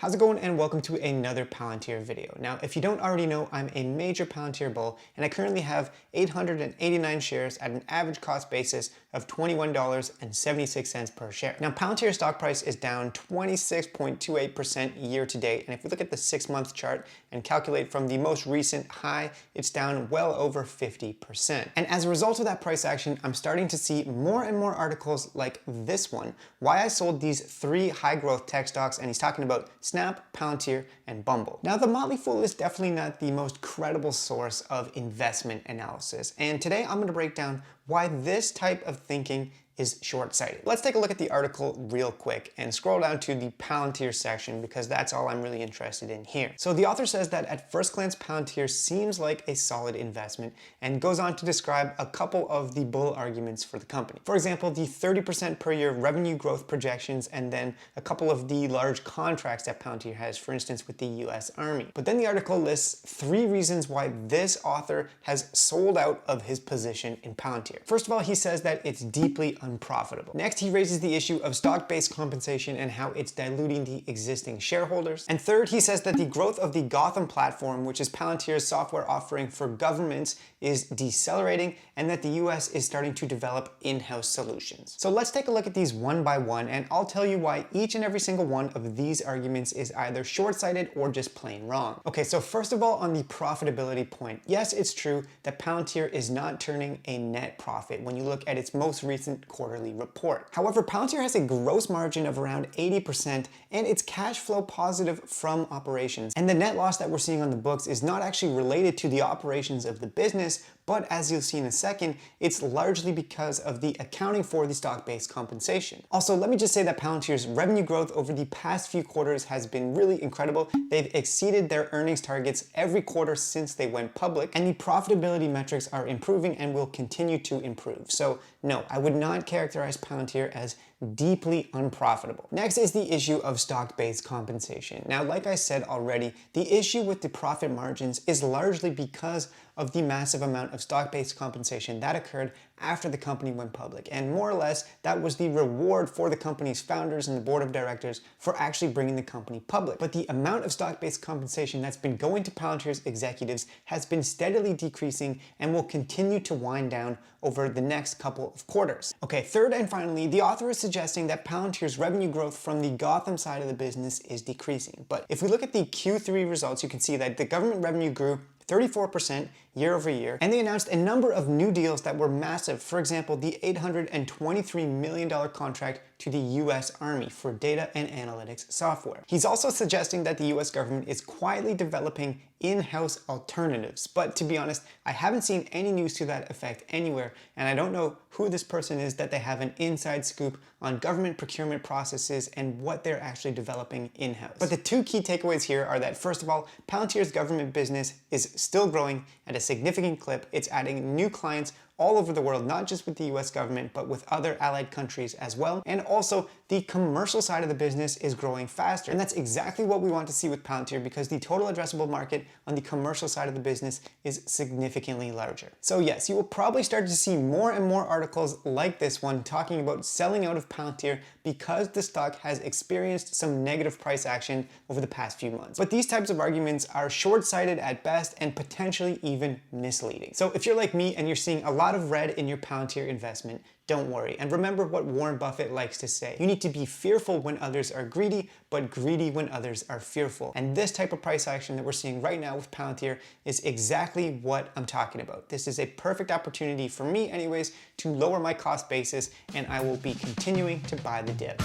How's it going, and welcome to another Palantir video. Now, if you don't already know, I'm a major Palantir bull, and I currently have 889 shares at an average cost basis of $21.76 per share. Now, Palantir's stock price is down 26.28% year to date, and if we look at the 6-month chart and calculate from the most recent high, it's down well over 50%. And as a result of that price action, I'm starting to see more and more articles like this one, why I sold these 3 high growth tech stocks, and he's talking about Snap, Palantir, and Bumble. Now, the Motley Fool is definitely not the most credible source of investment analysis, and today I'm going to break down why this type of thinking is short-sighted. Let's take a look at the article real quick and scroll down to the Palantir section because that's all I'm really interested in here. So the author says that at first glance Palantir seems like a solid investment and goes on to describe a couple of the bull arguments for the company. For example, the 30% per year revenue growth projections, and then a couple of the large contracts that Palantir has, for instance with the US Army. But then the article lists 3 reasons why this author has sold out of his position in Palantir. First of all, he says that it's deeply unprofitable. Next, he raises the issue of stock-based compensation and how it's diluting the existing shareholders. And third, he says that the growth of the Gotham platform, which is Palantir's software offering for governments, is decelerating, and that the US is starting to develop in-house solutions. So let's take a look at these one by one, and I'll tell you why each and every single one of these arguments is either short-sighted or just plain wrong. Okay, so first of all, on the profitability point, yes, it's true that Palantir is not turning a net profit when you look at its most recent quarterly report. However, Palantir has a gross margin of around 80% and it's cash flow positive from operations. And the net loss that we're seeing on the books is not actually related to the operations of the business, but as you'll see in a second, it's largely because of the accounting for the stock-based compensation. Also, let me just say that Palantir's revenue growth over the past few quarters has been really incredible. They've exceeded their earnings targets every quarter since they went public, and the profitability metrics are improving and will continue to improve. So no, I would not characterize Palantir as deeply unprofitable. Next is the issue of stock-based compensation. Now, like I said already, the issue with the profit margins is largely because of the massive amount of stock-based compensation that occurred after the company went public. And more or less, that was the reward for the company's founders and the board of directors for actually bringing the company public. But the amount of stock-based compensation that's been going to Palantir's executives has been steadily decreasing and will continue to wind down over the next couple of quarters. Okay, third and finally, the author is suggesting that Palantir's revenue growth from the Gotham side of the business is decreasing. But if we look at the Q3 results, you can see that the government revenue grew 34% year over year, and they announced a number of new deals that were massive. For example, the $823 million contract to the US Army for data and analytics software. He's also suggesting that the US government is quietly developing in-house alternatives, but to be honest, I haven't seen any news to that effect anywhere, and I don't know who this person is that they have an inside scoop on government procurement processes and what they're actually developing in-house. But the 2 key takeaways here are that, first of all, Palantir's government business is still growing at a significant clip. It's adding new clients all over the world, not just with the US government, but with other allied countries as well. And also, the commercial side of the business is growing faster. And that's exactly what we want to see with Palantir, because the total addressable market on the commercial side of the business is significantly larger. So yes, you will probably start to see more and more articles like this one talking about selling out of Palantir because the stock has experienced some negative price action over the past few months. But these types of arguments are short-sighted at best and potentially even misleading. So if you're like me and you're seeing a lot of red in your Palantir investment, don't worry. And remember what Warren Buffett likes to say. You need to be fearful when others are greedy, but greedy when others are fearful. And this type of price action that we're seeing right now with Palantir is exactly what I'm talking about. This is a perfect opportunity for me anyways to lower my cost basis, and I will be continuing to buy the dip.